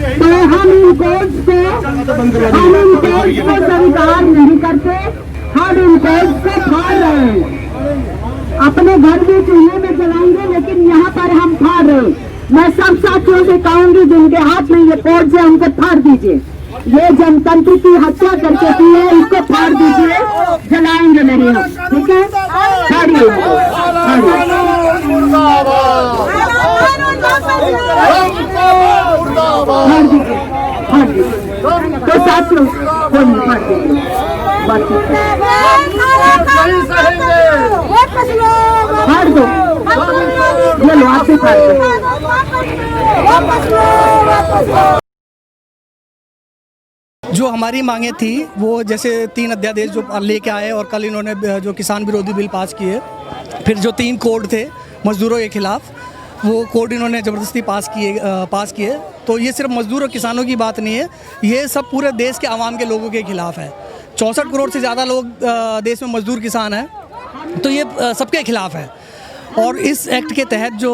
तो हम इन कोड्स को स्वीकार नहीं करते, हम इन कोड्स को फाड़ रहे हैं। अपने घर भी चूल्हे में जलाएंगे, लेकिन यहाँ पर हम फाड़ रहे हैं। मैं सब साथियों से कहूंगी जिनके हाथ में ये कोड्स है उनको फाड़ दीजिए। ये जनतंत्र की हत्या करके की है, इसको फाड़ दीजिए, जलाएंगे मेरे हम, ठीक है? फाड़िए, फाड़ दीजिए, फाड़ दीजिए। तो साथियों फाड़ दीजिए, फाड़ दो, ये लो आप भी फाड़ दो। जो हमारी मांगे थी वो जैसे 3 अध्यादेश जो लेके आए और कल इन्होंने जो किसान विरोधी बिल पास किए, फिर जो 3 कोड थे मजदूरों के खिलाफ, वो कोड इन्होंने ज़बरदस्ती पास किए। तो ये सिर्फ मजदूर और किसानों की बात नहीं है, ये सब पूरे देश के आवाम के लोगों के खिलाफ है। 64 करोड़ से ज़्यादा लोग देश में मजदूर किसान हैं, तो ये सबके खिलाफ है। और इस एक्ट के तहत जो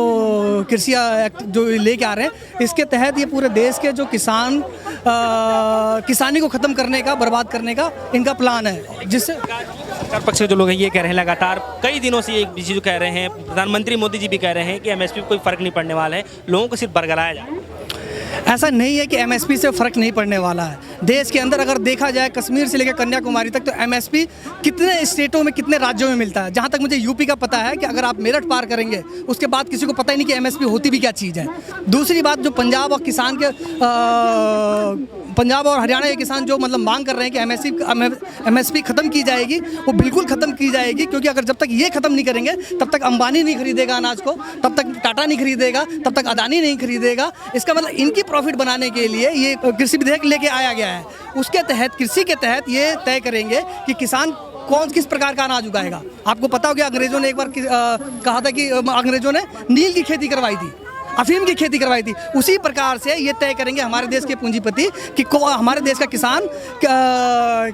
कृषि एक्ट जो लेके आ रहे हैं, इसके तहत ये पूरे देश के जो किसानी को ख़त्म करने का, बर्बाद करने का इनका प्लान है, जिससे सरकार पक्ष के जो लोग हैं ये कह रहे हैं, लगातार कई दिनों से एक चीज़ कह रहे हैं, प्रधानमंत्री मोदी जी भी कह रहे हैं कि एमएसपी कोई फ़र्क नहीं पड़ने वाला है, लोगों को सिर्फ बरगलाया जाए। ऐसा नहीं है कि एमएसपी से फ़र्क नहीं पड़ने वाला है। देश के अंदर अगर देखा जाए कश्मीर से लेकर कन्याकुमारी तक, तो एमएसपी कितने स्टेटों में, कितने राज्यों में मिलता है। जहाँ तक मुझे यूपी का पता है कि अगर आप मेरठ पार करेंगे उसके बाद किसी को पता ही नहीं कि एमएसपी होती भी क्या चीज़ है। दूसरी बात, जो पंजाब और किसान के पंजाब और हरियाणा के किसान जो मतलब मांग कर रहे हैं कि एमएसपी ख़त्म की जाएगी, वो बिल्कुल ख़त्म की जाएगी, क्योंकि अगर जब तक ये ख़त्म नहीं करेंगे तब तक अंबानी नहीं खरीदेगा अनाज को, तब तक टाटा नहीं खरीदेगा, तब तक अदानी नहीं खरीदेगा। इसका मतलब इनकी प्रॉफिट बनाने के लिए ये कृषि विधेयक लेके आया गया है। उसके तहत, कृषि के तहत ये तय करेंगे कि किसान किस प्रकार का अनाज उगाएगा। आपको पता हो गया, अंग्रेज़ों ने एक बार कहा था कि अंग्रेज़ों ने नील की खेती करवाई थी, अफीम की खेती करवाई थी। उसी प्रकार से ये तय करेंगे हमारे देश के पूंजीपति कि हमारे देश का किसान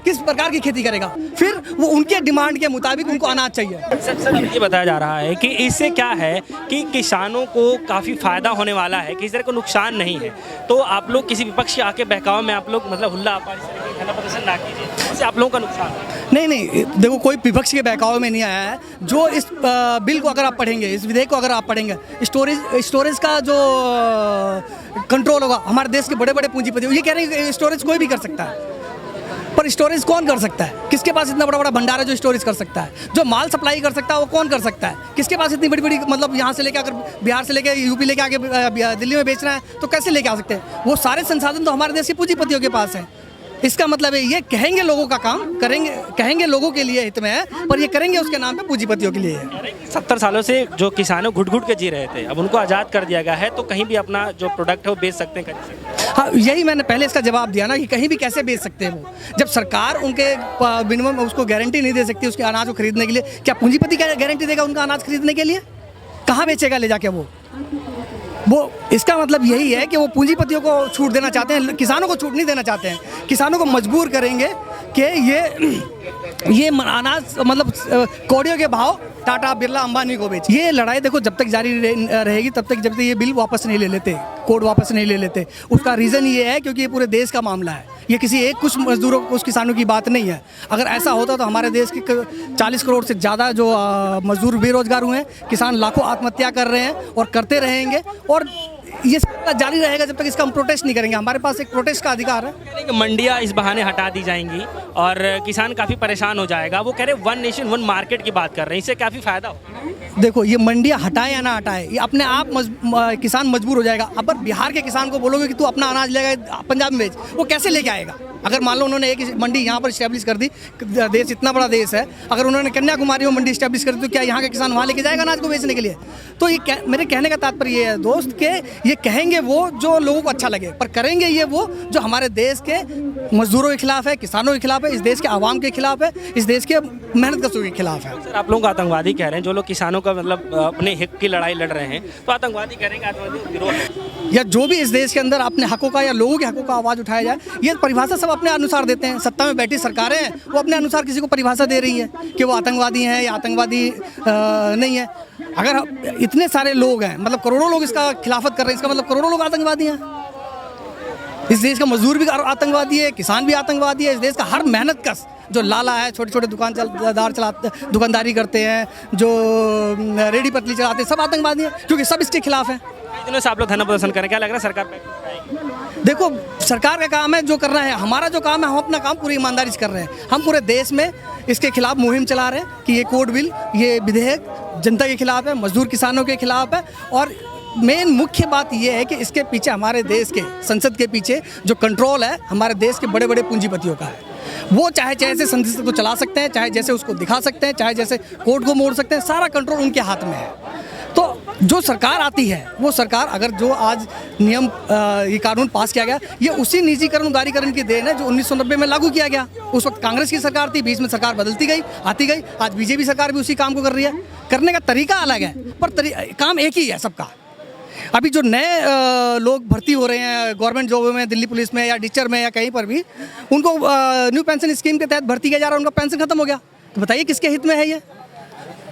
किस प्रकार की खेती करेगा, फिर वो उनके डिमांड के मुताबिक उनको अनाज चाहिए। सर ये बताया जा रहा है कि इससे क्या है कि किसानों को काफ़ी फ़ायदा होने वाला है, किसी तरह का नुकसान नहीं है। तो आप लोग किसी विपक्ष के आके बहकाव में आप लोग मतलब हुल्ला प्रदर्शन ना कीजिए, इससे आप लोगों का नुकसान है। नहीं, देखो, कोई विपक्ष के बहकाव में नहीं आया है। जो इस बिल को अगर आप पढ़ेंगे, इस विधेयक को अगर आप पढ़ेंगे, स्टोरेज का जो कंट्रोल होगा, हमारे देश के बड़े बड़े पूंजीपति ये कह रहे हैं कि स्टोरेज कोई भी कर सकता है, पर स्टोरेज कौन कर सकता है? किसके पास इतना बड़ा बड़ा भंडार है जो स्टोरेज कर सकता है? जो माल सप्लाई कर सकता है वो कौन कर सकता है? किसके पास इतनी बड़ी बड़ी, मतलब यहाँ से लेकर, अगर बिहार से लेकर यूपी लेके आगे दिल्ली में बेचना है तो कैसे लेके आ सकते हैं? वो सारे संसाधन तो हमारे देश के पूंजीपतियों के पास है। इसका मतलब है ये कहेंगे लोगों का काम करेंगे, कहेंगे लोगों के लिए हित में है, पर ये करेंगे उसके नाम पे पूंजीपतियों के लिए है। 70 सालों से जो किसानों घुट घुट के जी रहे थे, अब उनको आज़ाद कर दिया गया है, तो कहीं भी अपना जो प्रोडक्ट है वो बेच सकते हैं, कर सकते हैं। हाँ, यही मैंने पहले इसका जवाब दिया ना कि कहीं भी कैसे बेच सकते हैं वो, जब सरकार उनके मिनिमम उसको गारंटी नहीं दे सकती उसके अनाज को खरीदने के लिए। क्या पूंजीपति गारंटी देगा उनका अनाज खरीदने के लिए? कहाँ बेचेगा ले जाके वो इसका मतलब यही है कि वो पूंजीपतियों को छूट देना चाहते हैं, किसानों को छूट नहीं देना चाहते हैं। किसानों को मजबूर करेंगे कि ये अनाज मतलब कौड़ियों के भाव टाटा, बिरला, अंबानी को बेच। ये लड़ाई देखो जब तक जारी रहेगी, तब तक जब तक ये बिल वापस नहीं ले लेते, कोड वापस नहीं ले लेते। उसका रीज़न ये है क्योंकि ये पूरे देश का मामला है, ये किसी एक कुछ मजदूरों, कुछ किसानों की बात नहीं है। अगर ऐसा होता तो हमारे देश के 40 करोड़ से ज़्यादा जो मजदूर बेरोजगार हुए हैं, किसान लाखों आत्महत्या कर रहे हैं और करते रहेंगे, और ये जारी रहेगा जब तक इसका हम प्रोटेस्ट नहीं करेंगे। हमारे पास एक प्रोटेस्ट का अधिकार है। मंडियाँ इस बहाने हटा दी जाएंगी और किसान काफ़ी परेशान हो जाएगा। वो कह रहे 1 नेशन 1 मार्केट की बात कर रहे हैं, इससे काफ़ी फ़ायदा हो। देखो, ये मंडियाँ हटाए या ना हटाए, ये अपने आप किसान मजबूर हो जाएगा। अब बिहार के किसान को बोलोगे कि तू अपना अनाज लेगा पंजाब में बेच, वो कैसे लेके आएगा? अगर मान लो उन्होंने एक मंडी यहाँ पर इस्टेब्लिश कर दी, देश इतना बड़ा देश है, अगर उन्होंने कन्याकुमारी में मंडी इस्टेब्लिश कर दी तो क्या यहाँ के किसान वहाँ लेके जाएगा अनाज को बेचने के लिए? तो ये मेरे कहने का तात्पर्य ये है दोस्त के ये कहेंगे वो जो लोगों को अच्छा लगे, पर करेंगे ये वो जो हमारे देश के मजदूरों के खिलाफ है, किसानों के खिलाफ है, इस देश के आवाम के खिलाफ है, इस देश के मेहनतकशों के खिलाफ है। सर, आप लोगों को आतंकवादी कह रहे हैं, जो लोग किसानों का मतलब अपने हक की लड़ाई लड़ रहे हैं, तो आतंकवादी कह रहे हैं कि आतंकवादी गिरोह है। या जो भी इस देश के अंदर अपने हकों का या लोगों के हकों का आवाज़ उठाया जाए, ये परिभाषा सब अपने अनुसार देते हैं। सत्ता में बैठी सरकारें हैं, वो अपने अनुसार किसी को परिभाषा दे रही है कि वो आतंकवादी हैं या आतंकवादी नहीं है। अगर इतने सारे लोग हैं, मतलब करोड़ों लोग इसका खिलाफत कर रहे हैं, इसका मतलब करोड़ों लोग आतंकवादी हैं। इस देश का मजदूर भी आतंकवादी है, किसान भी आतंकवादी है। इस देश का हर मेहनत कश जो लाला है, छोटे छोटे दुकानदारी करते हैं, जो रेडी पटली चलाते हैं, सब आतंकवादी हैं, क्योंकि सब इसके खिलाफ हैं। कई दिनों से आप लोग धरना प्रदर्शन करें, क्या लग रहा है सरकार पे? देखो, सरकार का काम है जो करना है, हमारा जो काम है हम अपना काम पूरी ईमानदारी से कर रहे हैं। हम पूरे देश में इसके खिलाफ मुहिम चला रहे हैं कि ये कोड बिल, ये विधेयक जनता के खिलाफ है, मजदूर किसानों के खिलाफ है। और मेन मुख्य बात यह है कि इसके पीछे हमारे देश के संसद के पीछे जो कंट्रोल है हमारे देश के बड़े बड़े पूंजीपतियों का है। वो चाहे जैसे संसद को चला सकते हैं, चाहे जैसे उसको दिखा सकते हैं, चाहे जैसे कोर्ट को मोड़ सकते हैं, सारा कंट्रोल उनके हाथ में है। तो जो सरकार आती है वो सरकार, अगर जो आज नियम ये कानून पास किया गया, ये उसी निजीकरण उदारीकरण की देन है जो 1990 में लागू किया गया। उस वक्त कांग्रेस की सरकार थी, बीच में सरकार बदलती गई, आती गई। आज बीजेपी सरकार भी उसी काम को कर रही है। करने का तरीका अलग है पर काम एक ही है सबका। अभी जो नए लोग भर्ती हो रहे हैं गवर्नमेंट जॉब में, दिल्ली पुलिस में या टीचर में या कहीं पर भी, उनको न्यू पेंशन स्कीम के तहत भर्ती किया जा रहा है, उनका पेंशन खत्म हो गया। तो बताइए किसके हित में है ये?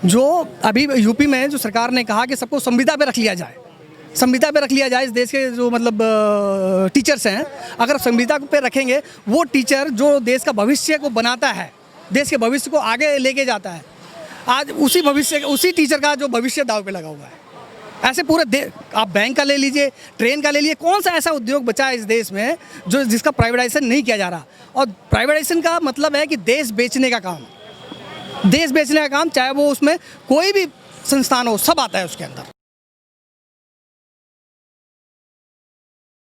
जो अभी यूपी में जो सरकार ने कहा कि सबको संविदा पे रख लिया जाए, संविदा पे रख लिया जाए। इस देश के जो मतलब टीचर्स हैं, अगर संविदा पे रखेंगे, वो टीचर जो देश का भविष्य को बनाता है, देश के भविष्य को आगे लेके जाता है, आज उसी टीचर का जो भविष्य दाव पे लगा हुआ है। ऐसे पूरे आप बैंक का ले लीजिए, ट्रेन का ले लीजिए, कौन सा ऐसा उद्योग बचा है इस देश में जिसका प्राइवेटाइजेशन नहीं किया जा रहा? और प्राइवेटाइजेशन का मतलब है कि देश बेचने का काम, देश बेचने का काम, चाहे वो उसमें कोई भी संस्थान हो, सब आता है उसके अंदर।